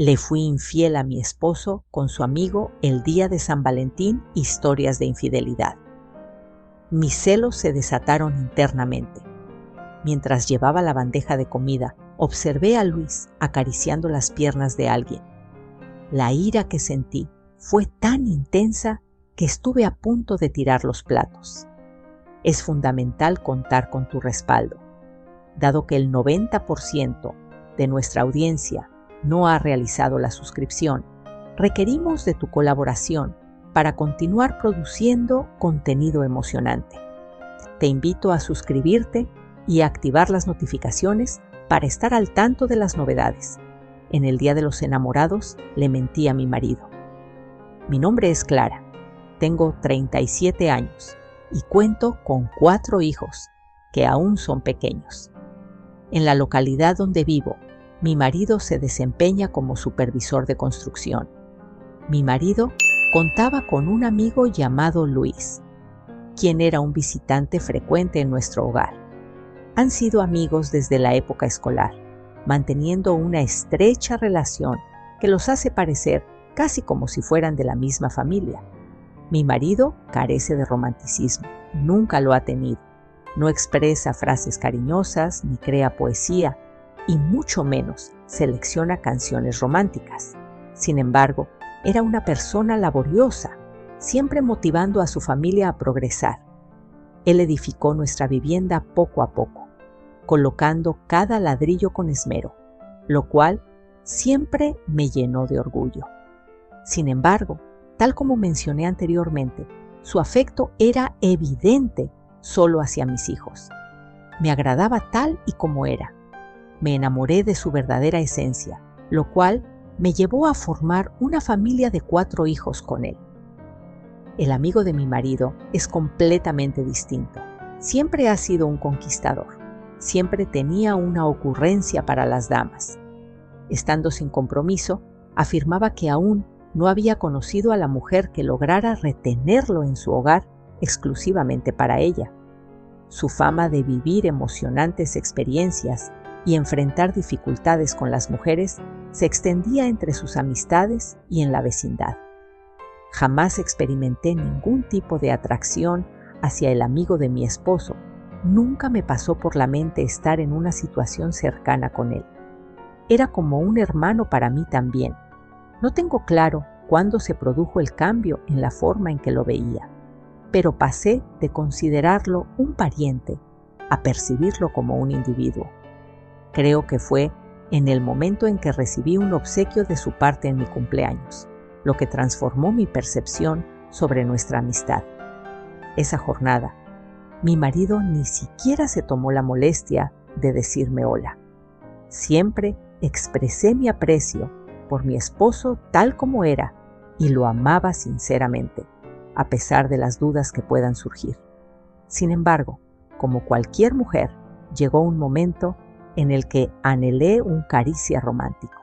Le fui infiel a mi esposo con su amigo el día de San Valentín, historias de infidelidad. Mis celos se desataron internamente. Mientras llevaba la bandeja de comida, observé a Luis acariciando las piernas de alguien. La ira que sentí fue tan intensa que estuve a punto de tirar los platos. Es fundamental contar con tu respaldo. Dado que el 90% de nuestra audiencia no ha realizado la suscripción, requerimos de tu colaboración para continuar produciendo contenido emocionante. Te invito a suscribirte y a activar las notificaciones para estar al tanto de las novedades. En el Día de los Enamorados le mentí a mi marido. Mi nombre es Clara, tengo 37 años y cuento con 4 hijos que aún son pequeños. En la localidad donde vivo, mi marido se desempeña como supervisor de construcción. Mi marido contaba con un amigo llamado Luis, quien era un visitante frecuente en nuestro hogar. Han sido amigos desde la época escolar, manteniendo una estrecha relación que los hace parecer casi como si fueran de la misma familia. Mi marido carece de romanticismo, nunca lo ha tenido. No expresa frases cariñosas ni crea poesía, y mucho menos selecciona canciones románticas. Sin embargo, era una persona laboriosa, siempre motivando a su familia a progresar. Él edificó nuestra vivienda poco a poco, colocando cada ladrillo con esmero, lo cual siempre me llenó de orgullo. Sin embargo, tal como mencioné anteriormente, su afecto era evidente solo hacia mis hijos. Me agradaba tal y como era. Me enamoré de su verdadera esencia, lo cual me llevó a formar una familia de 4 hijos con él. El amigo de mi marido es completamente distinto. Siempre ha sido un conquistador. Siempre tenía una ocurrencia para las damas. Estando sin compromiso, afirmaba que aún no había conocido a la mujer que lograra retenerlo en su hogar exclusivamente para ella. Su fama de vivir emocionantes experiencias y enfrentar dificultades con las mujeres se extendía entre sus amistades y en la vecindad. Jamás experimenté ningún tipo de atracción hacia el amigo de mi esposo. Nunca me pasó por la mente estar en una situación cercana con él. Era como un hermano para mí también. No tengo claro cuándo se produjo el cambio en la forma en que lo veía, pero pasé de considerarlo un pariente a percibirlo como un individuo. Creo que fue en el momento en que recibí un obsequio de su parte en mi cumpleaños, lo que transformó mi percepción sobre nuestra amistad. Esa jornada, mi marido ni siquiera se tomó la molestia de decirme hola. Siempre expresé mi aprecio por mi esposo tal como era y lo amaba sinceramente, a pesar de las dudas que puedan surgir. Sin embargo, como cualquier mujer, llegó un momento en el que anhelé un caricia romántico,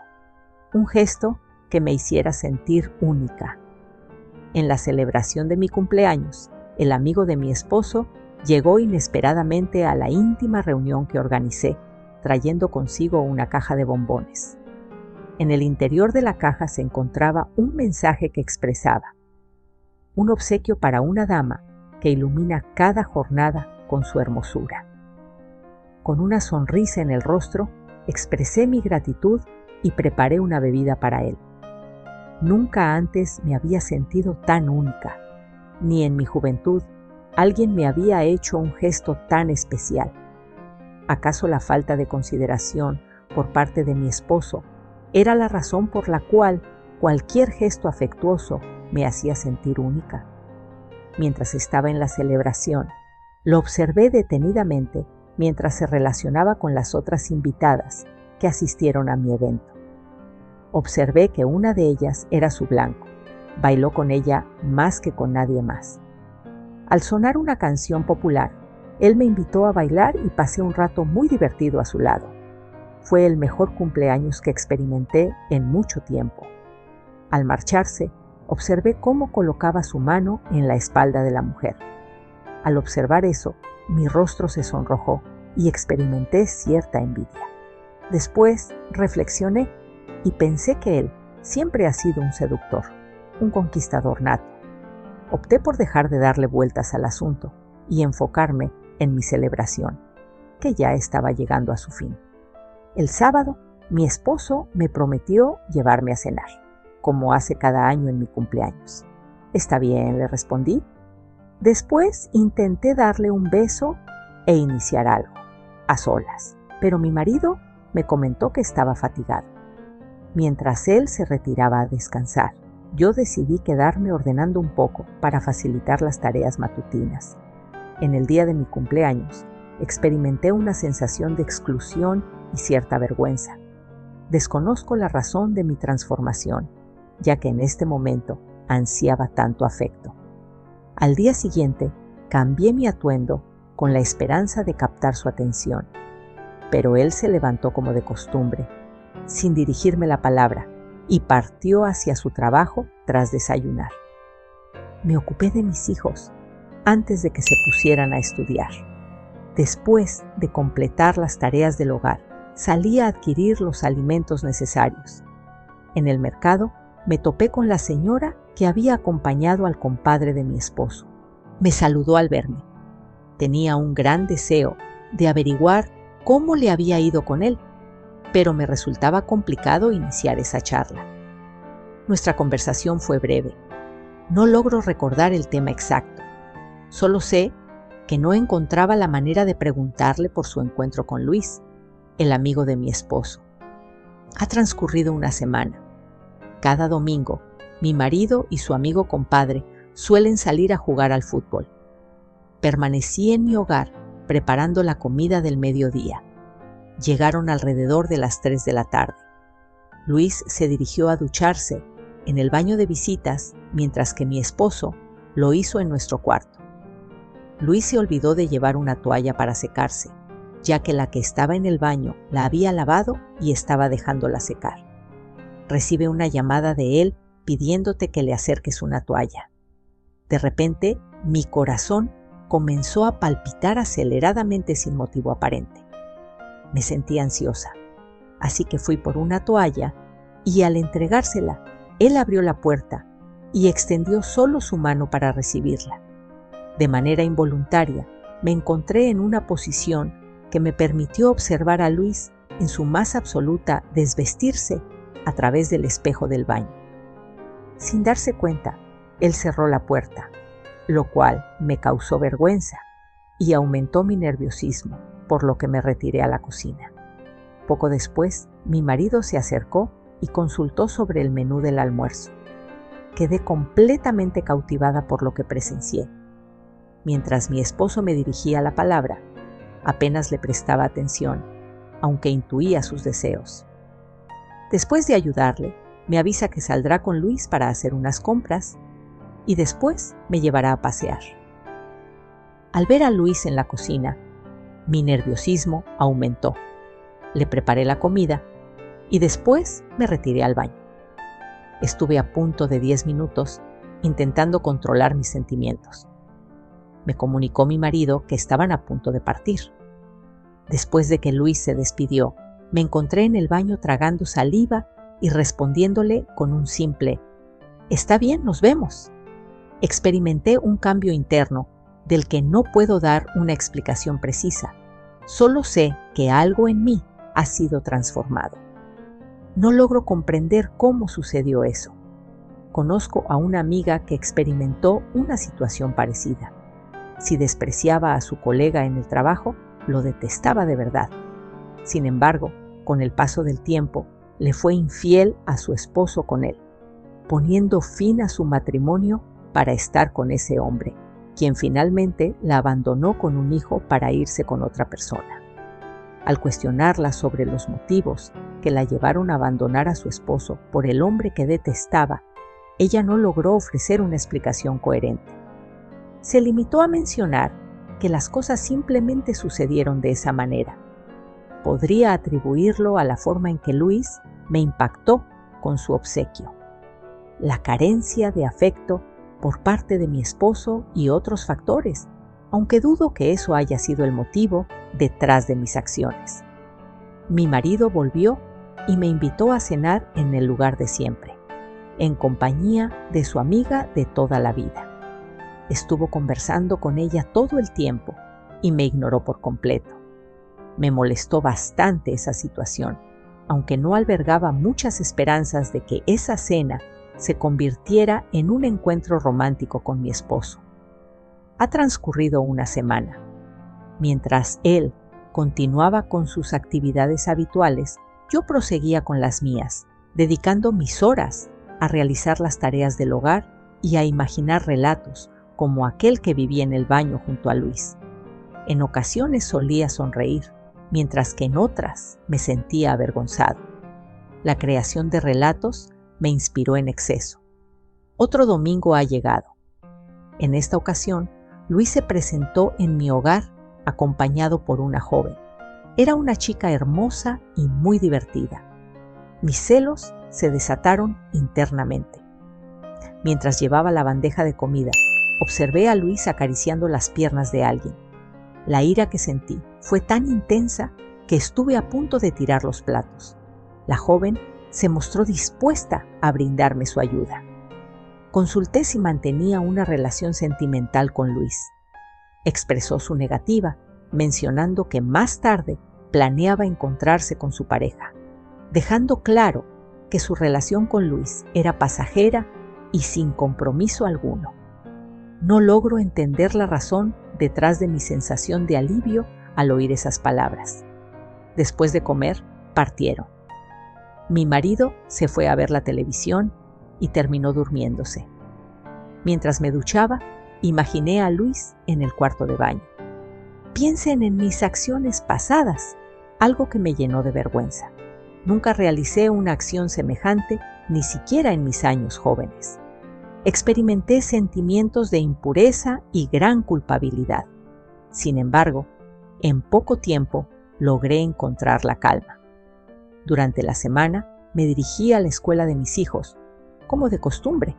un gesto que me hiciera sentir única. En la celebración de mi cumpleaños, el amigo de mi esposo llegó inesperadamente a la íntima reunión que organicé, trayendo consigo una caja de bombones. En el interior de la caja se encontraba un mensaje que expresaba: un obsequio para una dama que ilumina cada jornada con su hermosura. Con una sonrisa en el rostro, expresé mi gratitud y preparé una bebida para él. Nunca antes me había sentido tan única, ni en mi juventud alguien me había hecho un gesto tan especial. ¿Acaso la falta de consideración por parte de mi esposo era la razón por la cual cualquier gesto afectuoso me hacía sentir única? Mientras estaba en la celebración, lo observé detenidamente mientras se relacionaba con las otras invitadas que asistieron a mi evento. Observé que una de ellas era su blanco. Bailó con ella más que con nadie más. Al sonar una canción popular, él me invitó a bailar y pasé un rato muy divertido a su lado. Fue el mejor cumpleaños que experimenté en mucho tiempo. Al marcharse, observé cómo colocaba su mano en la espalda de la mujer. Al observar eso, mi rostro se sonrojó y experimenté cierta envidia. Después reflexioné y pensé que él siempre ha sido un seductor, un conquistador nato. Opté por dejar de darle vueltas al asunto y enfocarme en mi celebración, que ya estaba llegando a su fin. El sábado, mi esposo me prometió llevarme a cenar, como hace cada año en mi cumpleaños. «Está bien», le respondí. Después intenté darle un beso e iniciar algo, a solas, pero mi marido me comentó que estaba fatigado. Mientras él se retiraba a descansar, yo decidí quedarme ordenando un poco para facilitar las tareas matutinas. En el día de mi cumpleaños, experimenté una sensación de exclusión y cierta vergüenza. Desconozco la razón de mi transformación, ya que en este momento ansiaba tanto afecto. Al día siguiente, cambié mi atuendo con la esperanza de captar su atención, pero él se levantó como de costumbre, sin dirigirme la palabra, y partió hacia su trabajo tras desayunar. Me ocupé de mis hijos antes de que se pusieran a estudiar. Después de completar las tareas del hogar, salí a adquirir los alimentos necesarios. En el mercado me topé con la señora que había acompañado al compadre de mi esposo. Me saludó al verme. Tenía un gran deseo de averiguar cómo le había ido con él, pero me resultaba complicado iniciar esa charla. Nuestra conversación fue breve. No logro recordar el tema exacto. Solo sé que no encontraba la manera de preguntarle por su encuentro con Luis, el amigo de mi esposo. Ha transcurrido una semana. Cada domingo, mi marido y su amigo compadre suelen salir a jugar al fútbol. Permanecí en mi hogar preparando la comida del mediodía. Llegaron alrededor de las 3 de la tarde. Luis se dirigió a ducharse en el baño de visitas, mientras que mi esposo lo hizo en nuestro cuarto. Luis se olvidó de llevar una toalla para secarse, ya que la que estaba en el baño la había lavado y estaba dejándola secar. Recibe una llamada de él pidiéndote que le acerques una toalla. De repente, mi corazón comenzó a palpitar aceleradamente sin motivo aparente. Me sentí ansiosa, así que fui por una toalla y al entregársela, él abrió la puerta y extendió solo su mano para recibirla. De manera involuntaria, me encontré en una posición que me permitió observar a Luis en su más absoluta desvestirse a través del espejo del baño. Sin darse cuenta, él cerró la puerta, lo cual me causó vergüenza y aumentó mi nerviosismo, por lo que me retiré a la cocina. Poco después, mi marido se acercó y consultó sobre el menú del almuerzo. Quedé completamente cautivada por lo que presencié. Mientras mi esposo me dirigía la palabra, apenas le prestaba atención, aunque intuía sus deseos. Después de ayudarle, me avisa que saldrá con Luis para hacer unas compras y después me llevará a pasear. Al ver a Luis en la cocina, mi nerviosismo aumentó. Le preparé la comida y después me retiré al baño. Estuve a punto de 10 minutos intentando controlar mis sentimientos. Me comunicó mi marido que estaban a punto de partir. Después de que Luis se despidió, me encontré en el baño tragando saliva y respondiéndole con un simple «Está bien, nos vemos». Experimenté un cambio interno del que no puedo dar una explicación precisa. Solo sé que algo en mí ha sido transformado. No logro comprender cómo sucedió eso. Conozco a una amiga que experimentó una situación parecida. Si despreciaba a su colega en el trabajo, lo detestaba de verdad. Sin embargo, con el paso del tiempo, le fue infiel a su esposo con él, poniendo fin a su matrimonio para estar con ese hombre, quien finalmente la abandonó con un hijo para irse con otra persona. Al cuestionarla sobre los motivos que la llevaron a abandonar a su esposo por el hombre que detestaba, ella no logró ofrecer una explicación coherente. Se limitó a mencionar que las cosas simplemente sucedieron de esa manera. Podría atribuirlo a la forma en que Luis me impactó con su obsequio, la carencia de afecto por parte de mi esposo y otros factores, aunque dudo que eso haya sido el motivo detrás de mis acciones. Mi marido volvió y me invitó a cenar en el lugar de siempre, en compañía de su amiga de toda la vida. Estuvo conversando con ella todo el tiempo y me ignoró por completo. Me molestó bastante esa situación, aunque no albergaba muchas esperanzas de que esa cena se convirtiera en un encuentro romántico con mi esposo. Ha transcurrido una semana. Mientras él continuaba con sus actividades habituales, yo proseguía con las mías, dedicando mis horas a realizar las tareas del hogar y a imaginar relatos como aquel que vivía en el baño junto a Luis. En ocasiones solía sonreír, mientras que en otras me sentía avergonzado. La creación de relatos me inspiró en exceso. Otro domingo ha llegado. En esta ocasión, Luis se presentó en mi hogar acompañado por una joven. Era una chica hermosa y muy divertida. Mis celos se desataron internamente. Mientras llevaba la bandeja de comida, observé a Luis acariciando las piernas de alguien. La ira que sentí fue tan intensa que estuve a punto de tirar los platos. La joven se mostró dispuesta a brindarme su ayuda. Consulté si mantenía una relación sentimental con Luis. Expresó su negativa, mencionando que más tarde planeaba encontrarse con su pareja, dejando claro que su relación con Luis era pasajera y sin compromiso alguno. No logro entender la razón detrás de mi sensación de alivio al oír esas palabras. Después de comer, partieron. Mi marido se fue a ver la televisión y terminó durmiéndose. Mientras me duchaba, imaginé a Luis en el cuarto de baño. Piensen en mis acciones pasadas, algo que me llenó de vergüenza. Nunca realicé una acción semejante, ni siquiera en mis años jóvenes. Experimenté sentimientos de impureza y gran culpabilidad. Sin embargo, en poco tiempo logré encontrar la calma. Durante la semana me dirigí a la escuela de mis hijos, como de costumbre.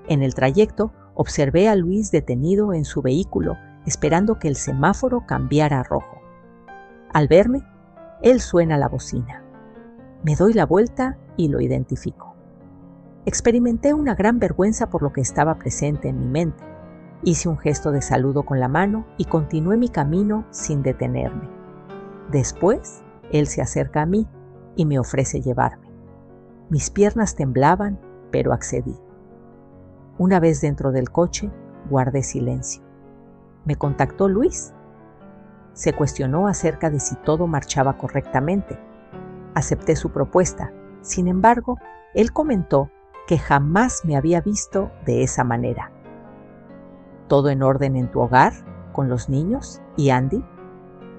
En el trayecto observé a Luis detenido en su vehículo, esperando que el semáforo cambiara a rojo. Al verme, él suena la bocina. Me doy la vuelta y lo identifico. Experimenté una gran vergüenza por lo que estaba presente en mi mente. Hice un gesto de saludo con la mano y continué mi camino sin detenerme. Después, él se acerca a mí y me ofrece llevarme. Mis piernas temblaban, pero accedí. Una vez dentro del coche, guardé silencio. ¿Me contactó Luis? Se cuestionó acerca de si todo marchaba correctamente. Acepté su propuesta. Sin embargo, él comentó que jamás me había visto de esa manera. ¿Todo en orden en tu hogar, con los niños y Andy?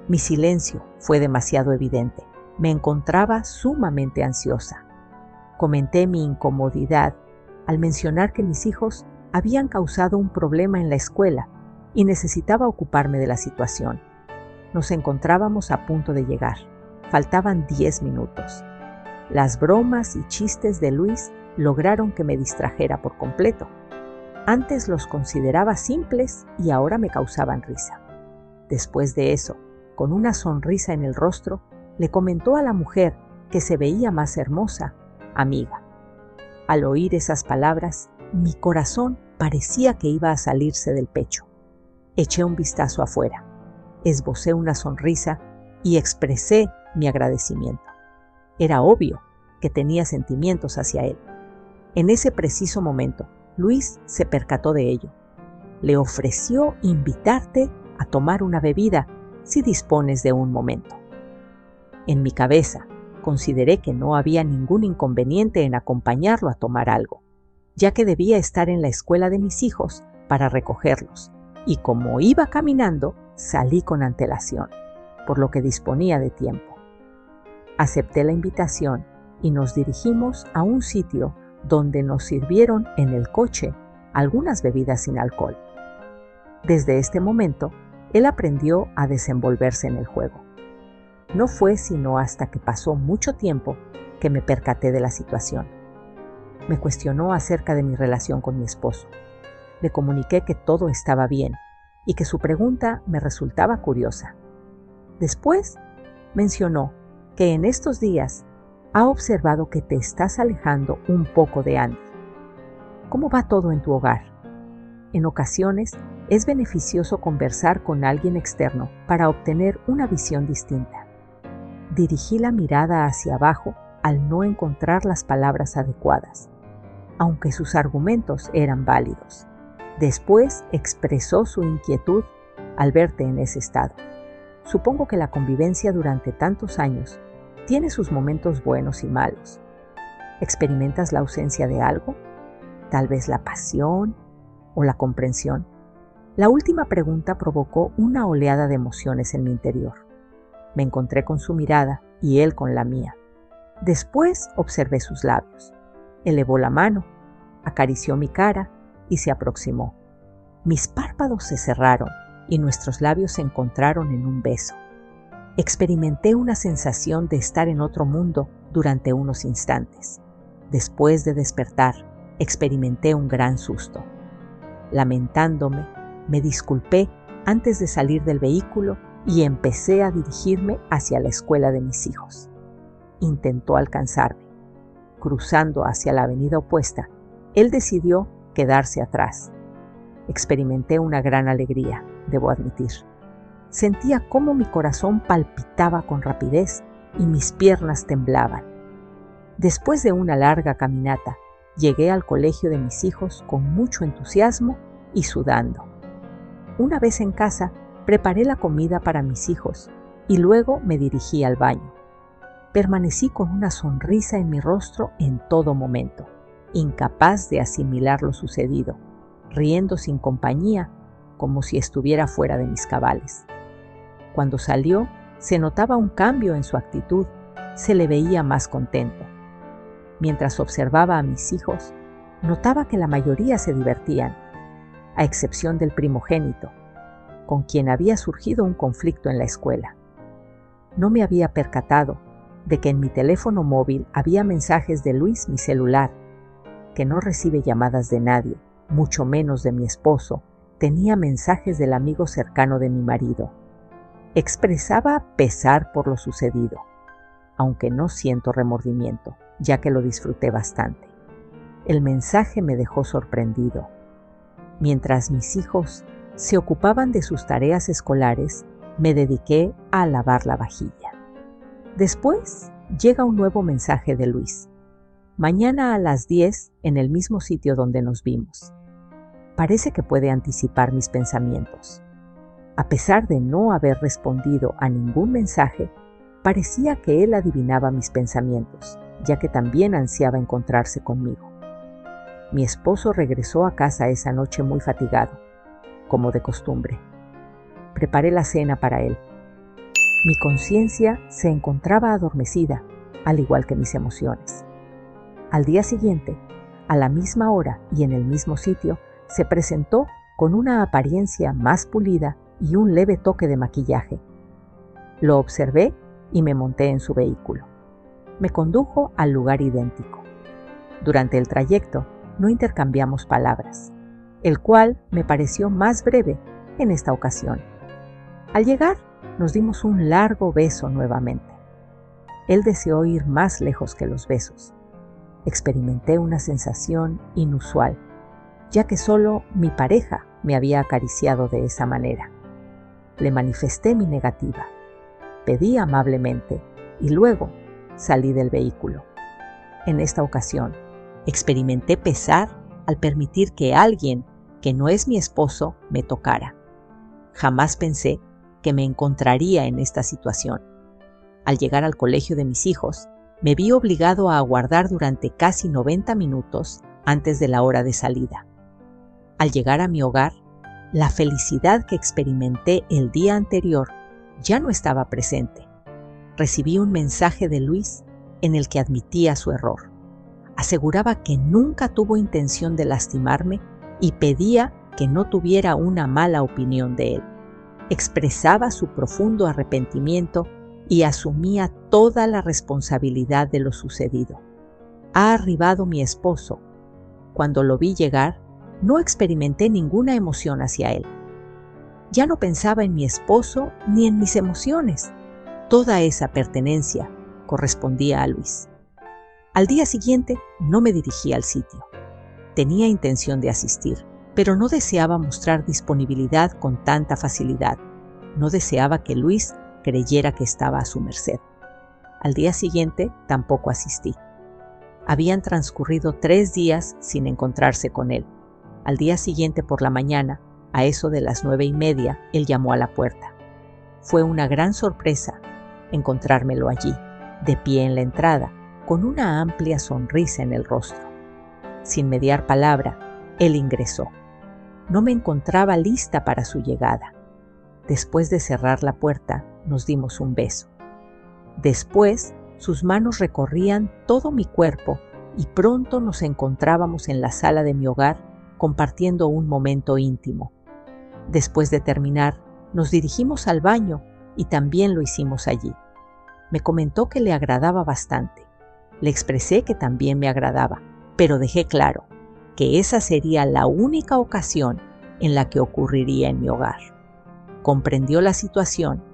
Mi silencio fue demasiado evidente. Me encontraba sumamente ansiosa. Comenté mi incomodidad al mencionar que mis hijos habían causado un problema en la escuela y necesitaba ocuparme de la situación. Nos encontrábamos a punto de llegar. Faltaban 10 minutos. Las bromas y chistes de Luis lograron que me distrajera por completo. Antes los consideraba simples y ahora me causaban risa. Después de eso, con una sonrisa en el rostro, le comentó a la mujer que se veía más hermosa, amiga. Al oír esas palabras, mi corazón parecía que iba a salirse del pecho. Eché un vistazo afuera, esbocé una sonrisa y expresé mi agradecimiento. Era obvio que tenía sentimientos hacia él. En ese preciso momento, Luis se percató de ello. Le ofreció invitarte a tomar una bebida si dispones de un momento. En mi cabeza, consideré que no había ningún inconveniente en acompañarlo a tomar algo, ya que debía estar en la escuela de mis hijos para recogerlos, y como iba caminando, salí con antelación, por lo que disponía de tiempo. Acepté la invitación y nos dirigimos a un sitio donde nos sirvieron en el coche algunas bebidas sin alcohol. Desde este momento, él aprendió a desenvolverse en el juego. No fue sino hasta que pasó mucho tiempo que me percaté de la situación. Me cuestionó acerca de mi relación con mi esposo. Le comuniqué que todo estaba bien y que su pregunta me resultaba curiosa. Después, mencionó que en estos días ha observado que te estás alejando un poco de Andy. ¿Cómo va todo en tu hogar? En ocasiones es beneficioso conversar con alguien externo para obtener una visión distinta. Dirigí la mirada hacia abajo al no encontrar las palabras adecuadas, aunque sus argumentos eran válidos. Después expresó su inquietud al verte en ese estado. Supongo que la convivencia durante tantos años tiene sus momentos buenos y malos. ¿Experimentas la ausencia de algo? Tal vez la pasión o la comprensión. La última pregunta provocó una oleada de emociones en mi interior. Me encontré con su mirada y él con la mía. Después observé sus labios. Elevó la mano, acarició mi cara y se aproximó. Mis párpados se cerraron y nuestros labios se encontraron en un beso. Experimenté una sensación de estar en otro mundo durante unos instantes. Después de despertar, experimenté un gran susto. Lamentándome, me disculpé antes de salir del vehículo y empecé a dirigirme hacia la escuela de mis hijos. Intentó alcanzarme. Cruzando hacia la avenida opuesta, él decidió quedarse atrás. Experimenté una gran alegría, debo admitir. Sentía cómo mi corazón palpitaba con rapidez y mis piernas temblaban. Después de una larga caminata, llegué al colegio de mis hijos con mucho entusiasmo y sudando. Una vez en casa, preparé la comida para mis hijos y luego me dirigí al baño. Permanecí con una sonrisa en mi rostro en todo momento, incapaz de asimilar lo sucedido, riendo sin compañía, como si estuviera fuera de mis cabales. Cuando salió, se notaba un cambio en su actitud, se le veía más contento. Mientras observaba a mis hijos, notaba que la mayoría se divertían, a excepción del primogénito, con quien había surgido un conflicto en la escuela. No me había percatado de que en mi teléfono móvil había mensajes de Luis, mi celular, que no recibe llamadas de nadie, mucho menos de mi esposo. Tenía mensajes del amigo cercano de mi marido. Expresaba pesar por lo sucedido, aunque no siento remordimiento, ya que lo disfruté bastante. El mensaje me dejó sorprendido. Mientras mis hijos se ocupaban de sus tareas escolares, me dediqué a lavar la vajilla. Después llega un nuevo mensaje de Luis. Mañana a las 10 en el mismo sitio donde nos vimos. Parece que puede anticipar mis pensamientos. A pesar de no haber respondido a ningún mensaje, parecía que él adivinaba mis pensamientos, ya que también ansiaba encontrarse conmigo. Mi esposo regresó a casa esa noche muy fatigado, como de costumbre. Preparé la cena para él. Mi conciencia se encontraba adormecida, al igual que mis emociones. Al día siguiente, a la misma hora y en el mismo sitio, se presentó con una apariencia más pulida y un leve toque de maquillaje. Lo observé y me monté en su vehículo. Me condujo al lugar idéntico. Durante el trayecto no intercambiamos palabras, el cual me pareció más breve en esta ocasión. Al llegar, nos dimos un largo beso nuevamente. Él deseó ir más lejos que los besos. Experimenté una sensación inusual, ya que solo mi pareja me había acariciado de esa manera. Le manifesté mi negativa. Pedí amablemente y luego salí del vehículo. En esta ocasión, experimenté pesar al permitir que alguien que no es mi esposo me tocara. Jamás pensé que me encontraría en esta situación. Al llegar al colegio de mis hijos, me vi obligado a aguardar durante casi 90 minutos antes de la hora de salida. Al llegar a mi hogar, la felicidad que experimenté el día anterior ya no estaba presente. Recibí un mensaje de Luis en el que admitía su error. Aseguraba que nunca tuvo intención de lastimarme y pedía que no tuviera una mala opinión de él. Expresaba su profundo arrepentimiento y asumía toda la responsabilidad de lo sucedido. Ha arribado mi esposo. Cuando lo vi llegar, no experimenté ninguna emoción hacia él. Ya no pensaba en mi esposo ni en mis emociones. Toda esa pertenencia correspondía a Luis. Al día siguiente no me dirigí al sitio. Tenía intención de asistir, pero no deseaba mostrar disponibilidad con tanta facilidad. No deseaba que Luis creyera que estaba a su merced. Al día siguiente tampoco asistí. Habían transcurrido 3 días sin encontrarse con él. Al día siguiente por la mañana, a eso de las 9:30, él llamó a la puerta. Fue una gran sorpresa encontrármelo allí, de pie en la entrada, con una amplia sonrisa en el rostro. Sin mediar palabra, él ingresó. No me encontraba lista para su llegada. Después de cerrar la puerta, nos dimos un beso. Después, sus manos recorrían todo mi cuerpo y pronto nos encontrábamos en la sala de mi hogar compartiendo un momento íntimo. Después de terminar, nos dirigimos al baño y también lo hicimos allí. Me comentó que le agradaba bastante. Le expresé que también me agradaba, pero dejé claro que esa sería la única ocasión en la que ocurriría en mi hogar. Comprendió la situación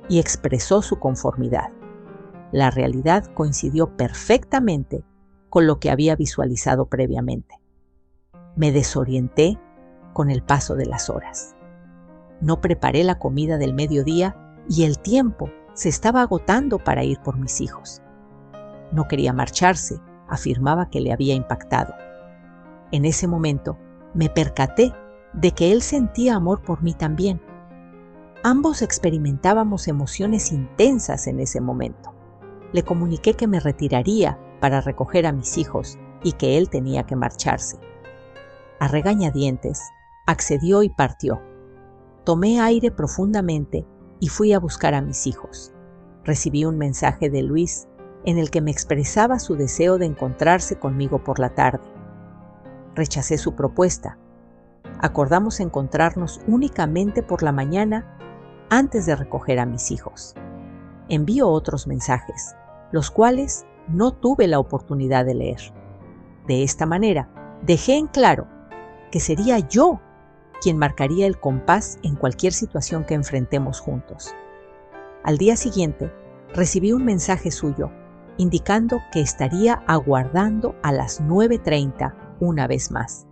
y expresó su conformidad. La realidad coincidió perfectamente con lo que había visualizado previamente. Me desorienté con el paso de las horas. No preparé la comida del mediodía y el tiempo se estaba agotando para ir por mis hijos. No quería marcharse, afirmaba que le había impactado. En ese momento me percaté de que él sentía amor por mí también. Ambos experimentábamos emociones intensas en ese momento. Le comuniqué que me retiraría para recoger a mis hijos y que él tenía que marcharse. A regañadientes, accedió y partió. Tomé aire profundamente y fui a buscar a mis hijos. Recibí un mensaje de Luis en el que me expresaba su deseo de encontrarse conmigo por la tarde. Rechacé su propuesta. Acordamos encontrarnos únicamente por la mañana antes de recoger a mis hijos. Envió otros mensajes, los cuales no tuve la oportunidad de leer. De esta manera, dejé en claro que sería yo quien marcaría el compás en cualquier situación que enfrentemos juntos. Al día siguiente, recibí un mensaje suyo indicando que estaría aguardando a las 9:30 una vez más.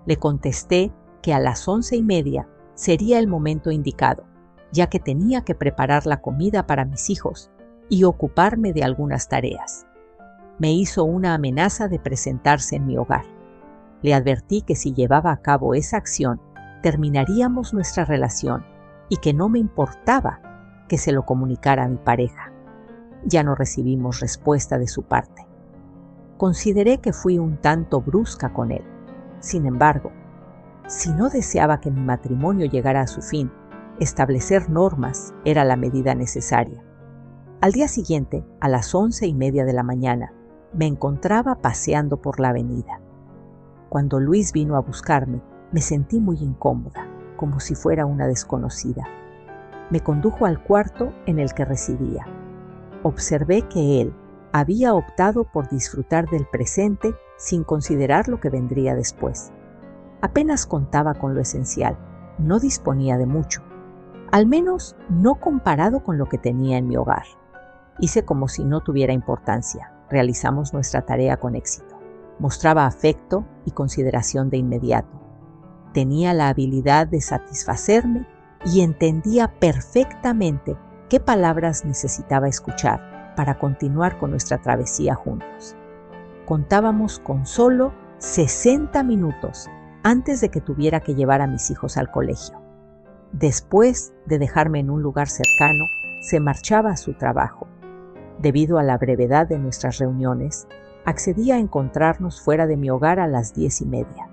Le contesté que a las 11:30 sería el momento indicado, ya que tenía que preparar la comida para mis hijos y ocuparme de algunas tareas. Me hizo una amenaza de presentarse en mi hogar. Le advertí que si llevaba a cabo esa acción, terminaríamos nuestra relación y que no me importaba que se lo comunicara a mi pareja. Ya no recibimos respuesta de su parte. Consideré que fui un tanto brusca con él. Sin embargo, si no deseaba que mi matrimonio llegara a su fin, establecer normas era la medida necesaria. Al día siguiente, a las 11:30 de la mañana, me encontraba paseando por la avenida. Cuando Luis vino a buscarme, me sentí muy incómoda, como si fuera una desconocida. Me condujo al cuarto en el que residía. Observé que él había optado por disfrutar del presente sin considerar lo que vendría después. Apenas contaba con lo esencial, no disponía de mucho, al menos no comparado con lo que tenía en mi hogar. Hice como si no tuviera importancia. Realizamos nuestra tarea con éxito. Mostraba afecto y consideración de inmediato. Tenía la habilidad de satisfacerme y entendía perfectamente qué palabras necesitaba escuchar para continuar con nuestra travesía juntos. Contábamos con solo 60 minutos antes de que tuviera que llevar a mis hijos al colegio. Después de dejarme en un lugar cercano, se marchaba a su trabajo. Debido a la brevedad de nuestras reuniones, accedí a encontrarnos fuera de mi hogar a las 10:30.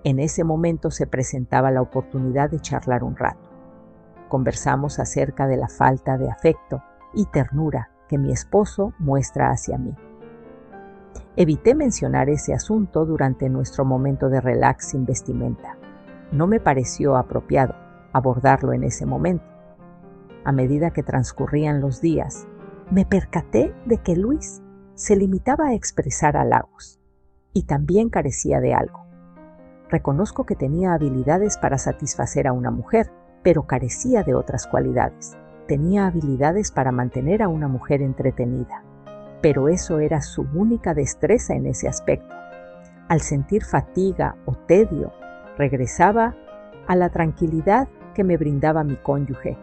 En ese momento se presentaba la oportunidad de charlar un rato. Conversamos acerca de la falta de afecto y ternura que mi esposo muestra hacia mí. Evité mencionar ese asunto durante nuestro momento de relax sin vestimenta. No me pareció apropiado abordarlo en ese momento. A medida que transcurrían los días, me percaté de que Luis se limitaba a expresar halagos y también carecía de algo. Reconozco que tenía habilidades para satisfacer a una mujer, pero carecía de otras cualidades. Tenía habilidades para mantener a una mujer entretenida. pero eso era su única destreza en ese aspecto. Al sentir fatiga o tedio, regresaba a la tranquilidad que me brindaba mi cónyuge.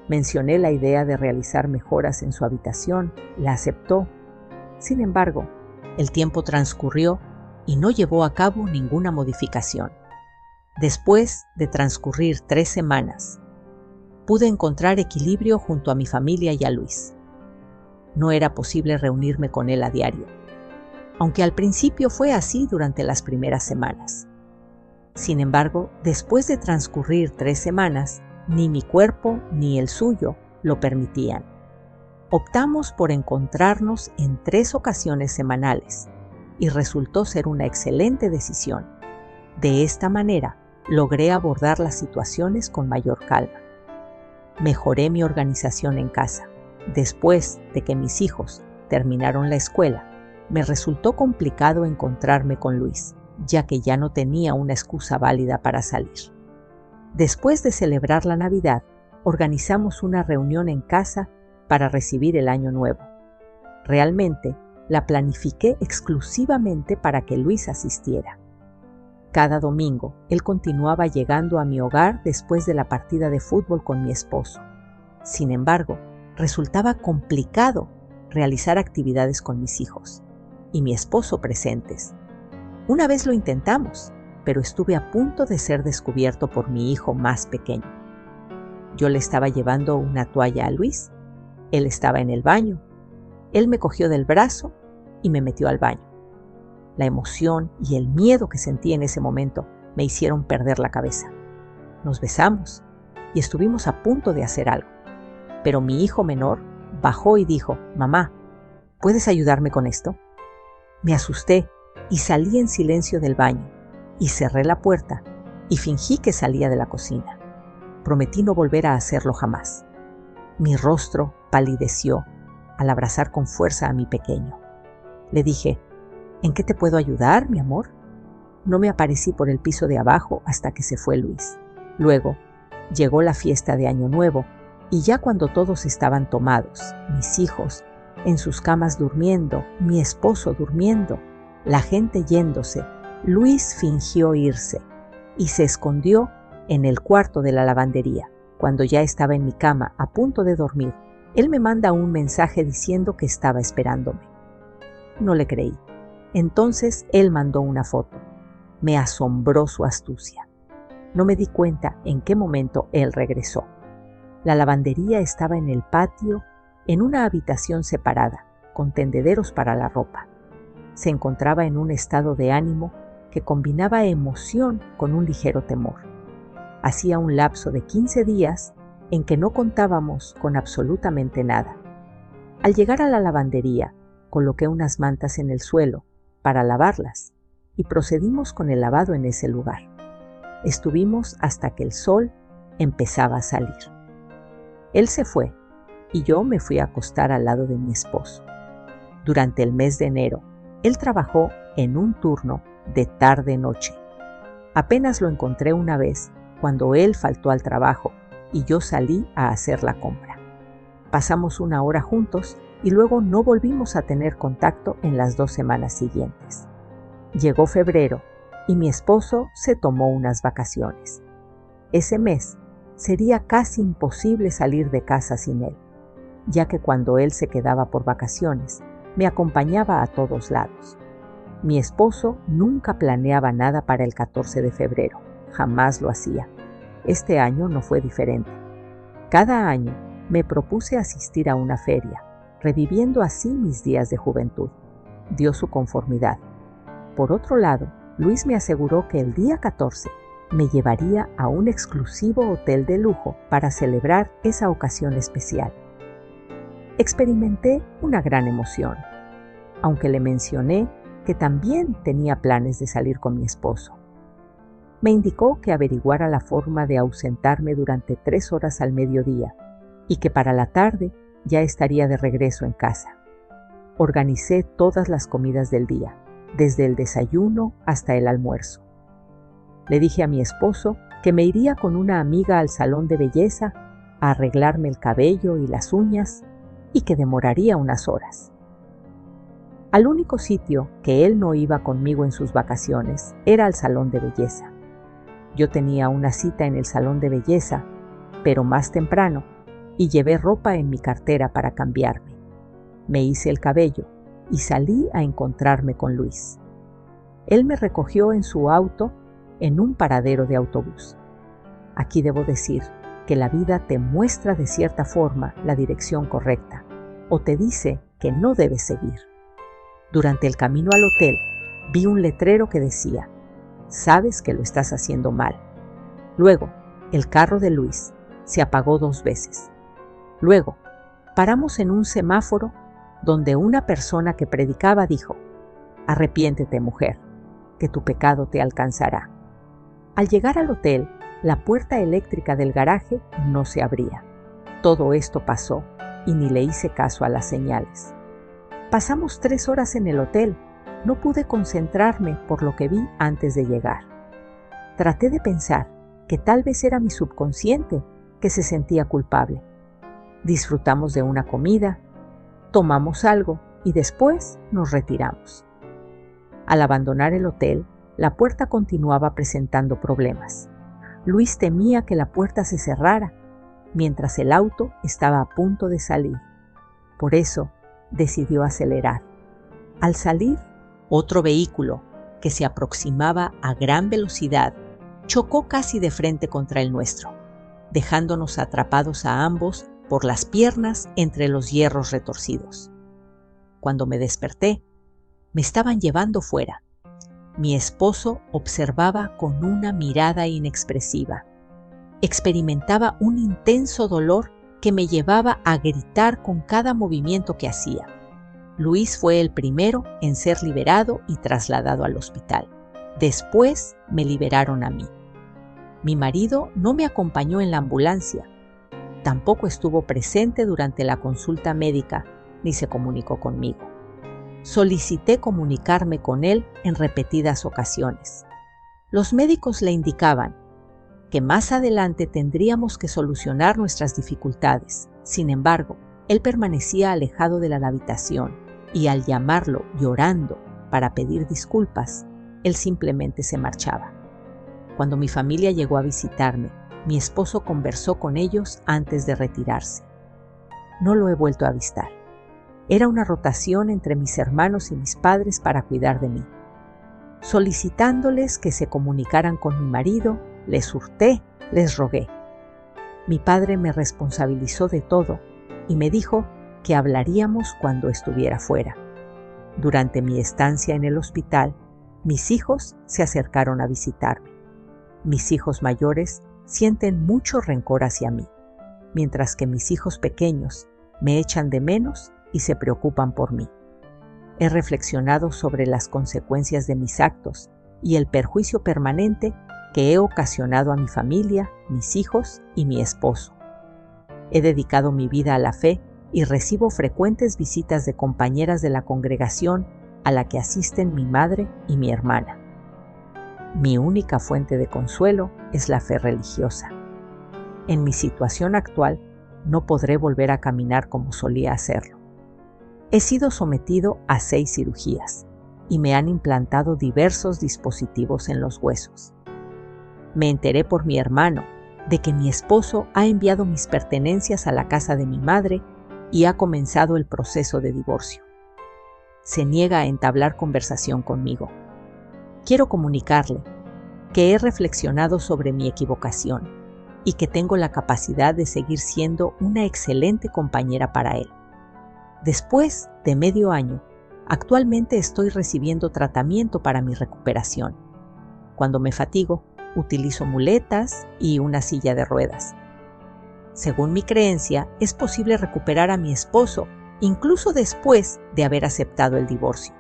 Mencioné la idea de realizar mejoras en su habitación, la aceptó. Sin embargo, el tiempo transcurrió y no llevó a cabo ninguna modificación. Después de transcurrir 3 semanas, pude encontrar equilibrio junto a mi familia y a Luis. No era posible reunirme con él a diario, aunque al principio fue así durante las primeras semanas. Sin embargo, después de transcurrir 3 semanas, ni mi cuerpo ni el suyo lo permitían. Optamos por encontrarnos en 3 ocasiones semanales y resultó ser una excelente decisión. De esta manera, logré abordar las situaciones con mayor calma. Mejoré mi organización en casa. Después de que mis hijos terminaron la escuela, me resultó complicado encontrarme con Luis, ya que ya no tenía una excusa válida para salir. Después de celebrar la Navidad, organizamos una reunión en casa para recibir el Año Nuevo. Realmente, la planifiqué exclusivamente para que Luis asistiera. Cada domingo, él continuaba llegando a mi hogar después de la partida de fútbol con mi esposo. Sin embargo, resultaba complicado realizar actividades con mis hijos y mi esposo presentes. Una vez lo intentamos, pero estuve a punto de ser descubierto por mi hijo más pequeño. Yo le estaba llevando una toalla a Luis, él estaba en el baño, él me cogió del brazo y me metió al baño. La emoción y el miedo que sentí en ese momento me hicieron perder la cabeza. Nos besamos y estuvimos a punto de hacer algo, pero mi hijo menor bajó y dijo: «Mamá, ¿puedes ayudarme con esto?». Me asusté y salí en silencio del baño y cerré la puerta y fingí que salía de la cocina. Prometí no volver a hacerlo jamás. Mi rostro palideció al abrazar con fuerza a mi pequeño. Le dije: «¿En qué te puedo ayudar, mi amor?». No me aparecí por el piso de abajo hasta que se fue Luis. Luego llegó la fiesta de Año Nuevo y ya cuando todos estaban tomados, mis hijos en sus camas durmiendo, mi esposo durmiendo, la gente yéndose, Luis fingió irse y se escondió en el cuarto de la lavandería. Cuando ya estaba en mi cama a punto de dormir, él me manda un mensaje diciendo que estaba esperándome. No le creí. Entonces él mandó una foto. Me asombró su astucia. No me di cuenta en qué momento él regresó. La lavandería estaba en el patio, en una habitación separada, con tendederos para la ropa. Se encontraba en un estado de ánimo que combinaba emoción con un ligero temor. Hacía un lapso de 15 días en que no contábamos con absolutamente nada. Al llegar a la lavandería, coloqué unas mantas en el suelo para lavarlas y procedimos con el lavado en ese lugar. Estuvimos hasta que el sol empezaba a salir. Él se fue y yo me fui a acostar al lado de mi esposo. Durante el mes de enero, él trabajó en un turno de tarde-noche. Apenas lo encontré una vez cuando él faltó al trabajo y yo salí a hacer la compra. Pasamos 1 hora juntos y luego no volvimos a tener contacto en las 2 semanas siguientes. Llegó febrero y mi esposo se tomó unas vacaciones. Ese mes sería casi imposible salir de casa sin él, ya que cuando él se quedaba por vacaciones, me acompañaba a todos lados. Mi esposo nunca planeaba nada para el 14 de febrero, jamás lo hacía. Este año no fue diferente. Cada año me propuse asistir a una feria, reviviendo así mis días de juventud. Dio su conformidad. Por otro lado, Luis me aseguró que el día 14 me llevaría a un exclusivo hotel de lujo para celebrar esa ocasión especial. Experimenté una gran emoción, aunque le mencioné que también tenía planes de salir con mi esposo. Me indicó que averiguara la forma de ausentarme durante 3 horas al mediodía y que para la tarde ya estaría de regreso en casa. Organicé todas las comidas del día, desde el desayuno hasta el almuerzo. Le dije a mi esposo que me iría con una amiga al salón de belleza a arreglarme el cabello y las uñas y que demoraría unas horas. Al único sitio que él no iba conmigo en sus vacaciones era al salón de belleza. Yo tenía una cita en el salón de belleza, pero más temprano, y llevé ropa en mi cartera para cambiarme. Me hice el cabello y salí a encontrarme con Luis. Él me recogió en su auto en un paradero de autobús. Aquí debo decir que la vida te muestra de cierta forma la dirección correcta o te dice que no debes seguir. Durante el camino al hotel vi un letrero que decía: sabes que lo estás haciendo mal. Luego, el carro de Luis se apagó 2 veces. Luego, paramos en un semáforo donde una persona que predicaba dijo: arrepiéntete, mujer, que tu pecado te alcanzará. Al llegar al hotel, la puerta eléctrica del garaje no se abría. Todo esto pasó y ni le hice caso a las señales. Pasamos 3 horas en el hotel. No pude concentrarme por lo que vi antes de llegar. Traté de pensar que tal vez era mi subconsciente que se sentía culpable. Disfrutamos de una comida, tomamos algo y después nos retiramos. Al abandonar el hotel, la puerta continuaba presentando problemas. Luis temía que la puerta se cerrara, mientras el auto estaba a punto de salir. Por eso, decidió acelerar. Al salir, otro vehículo, que se aproximaba a gran velocidad, chocó casi de frente contra el nuestro, dejándonos atrapados a ambos por las piernas entre los hierros retorcidos. Cuando me desperté, me estaban llevando fuera. Mi esposo observaba con una mirada inexpresiva. Experimentaba un intenso dolor que me llevaba a gritar con cada movimiento que hacía. Luis fue el primero en ser liberado y trasladado al hospital. Después me liberaron a mí. Mi marido no me acompañó en la ambulancia. Tampoco estuvo presente durante la consulta médica ni se comunicó conmigo. Solicité comunicarme con él en repetidas ocasiones. Los médicos le indicaban que más adelante tendríamos que solucionar nuestras dificultades. Sin embargo, él permanecía alejado de la habitación y al llamarlo llorando para pedir disculpas, él simplemente se marchaba. Cuando mi familia llegó a visitarme, mi esposo conversó con ellos antes de retirarse. No lo he vuelto a avistar. Era una rotación entre mis hermanos y mis padres para cuidar de mí. Solicitándoles que se comunicaran con mi marido, les hurté, les rogué. Mi padre me responsabilizó de todo y me dijo que hablaríamos cuando estuviera fuera. Durante mi estancia en el hospital, mis hijos se acercaron a visitarme. Mis hijos mayores sienten mucho rencor hacia mí, mientras que mis hijos pequeños me echan de menos y se preocupan por mí. He reflexionado sobre las consecuencias de mis actos y el perjuicio permanente que he ocasionado a mi familia, mis hijos y mi esposo. He dedicado mi vida a la fe y recibo frecuentes visitas de compañeras de la congregación a la que asisten mi madre y mi hermana. Mi única fuente de consuelo es la fe religiosa. En mi situación actual, no podré volver a caminar como solía hacerlo. He sido sometido a 6 cirugías y me han implantado diversos dispositivos en los huesos. Me enteré por mi hermano de que mi esposo ha enviado mis pertenencias a la casa de mi madre y ha comenzado el proceso de divorcio. Se niega a entablar conversación conmigo. Quiero comunicarle que he reflexionado sobre mi equivocación y que tengo la capacidad de seguir siendo una excelente compañera para él. Después de medio año, actualmente estoy recibiendo tratamiento para mi recuperación. Cuando me fatigo, utilizo muletas y una silla de ruedas. Según mi creencia, es posible recuperar a mi esposo, incluso después de haber aceptado el divorcio.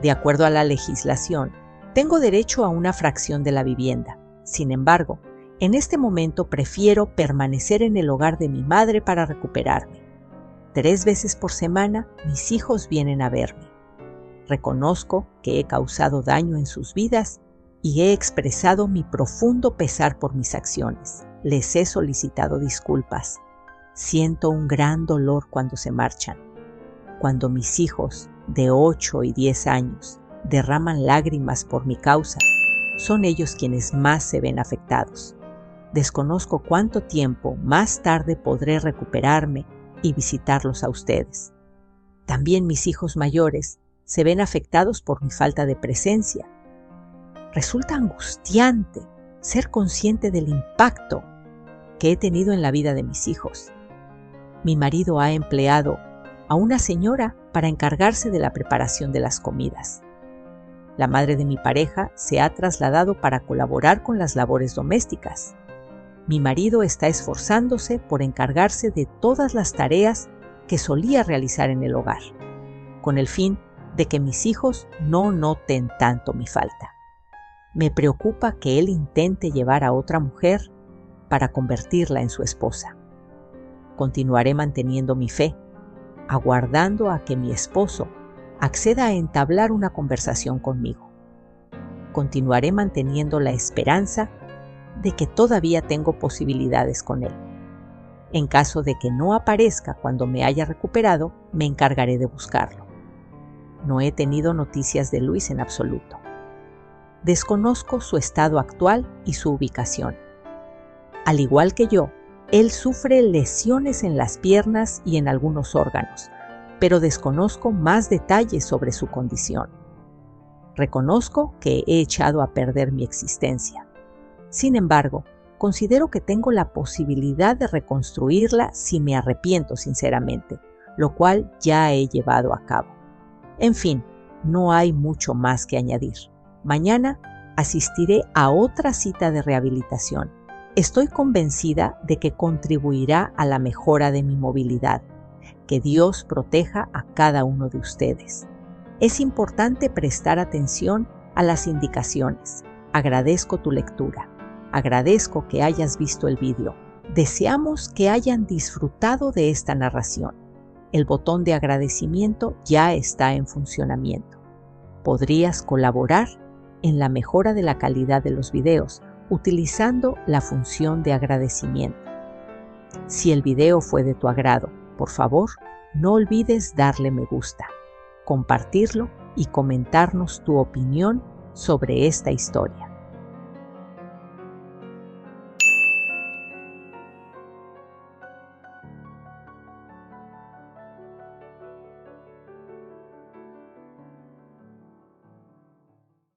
De acuerdo a la legislación, tengo derecho a una fracción de la vivienda. Sin embargo, en este momento prefiero permanecer en el hogar de mi madre para recuperarme. 3 veces por semana mis hijos vienen a verme. Reconozco que he causado daño en sus vidas y he expresado mi profundo pesar por mis acciones. Les he solicitado disculpas. Siento un gran dolor cuando se marchan. Cuando mis hijos de 8 y 10 años derraman lágrimas por mi causa, son ellos quienes más se ven afectados. Desconozco cuánto tiempo más tarde podré recuperarme y visitarlos a ustedes. También mis hijos mayores se ven afectados por mi falta de presencia. Resulta angustiante ser consciente del impacto que he tenido en la vida de mis hijos. Mi marido ha empleado a una señora para encargarse de la preparación de las comidas. La madre de mi pareja se ha trasladado para colaborar con las labores domésticas. Mi marido está esforzándose por encargarse de todas las tareas que solía realizar en el hogar, con el fin de que mis hijos no noten tanto mi falta. Me preocupa que él intente llevar a otra mujer para convertirla en su esposa. Continuaré manteniendo mi fe, aguardando a que mi esposo acceda a entablar una conversación conmigo. Continuaré manteniendo la esperanza de que todavía tengo posibilidades con él. En caso de que no aparezca cuando me haya recuperado, me encargaré de buscarlo. No he tenido noticias de Luis en absoluto. Desconozco su estado actual y su ubicación. Al igual que yo, él sufre lesiones en las piernas y en algunos órganos, pero desconozco más detalles sobre su condición. Reconozco que he echado a perder mi existencia. Sin embargo, considero que tengo la posibilidad de reconstruirla si me arrepiento sinceramente, lo cual ya he llevado a cabo. En fin, no hay mucho más que añadir. Mañana asistiré a otra cita de rehabilitación. Estoy convencida de que contribuirá a la mejora de mi movilidad. Que Dios proteja a cada uno de ustedes. Es importante prestar atención a las indicaciones. Agradezco tu lectura. Agradezco que hayas visto el vídeo. Deseamos que hayan disfrutado de esta narración. El botón de agradecimiento ya está en funcionamiento. Podrías colaborar en la mejora de la calidad de los videos utilizando la función de agradecimiento. Si el video fue de tu agrado, por favor, no olvides darle me gusta, compartirlo y comentarnos tu opinión sobre esta historia.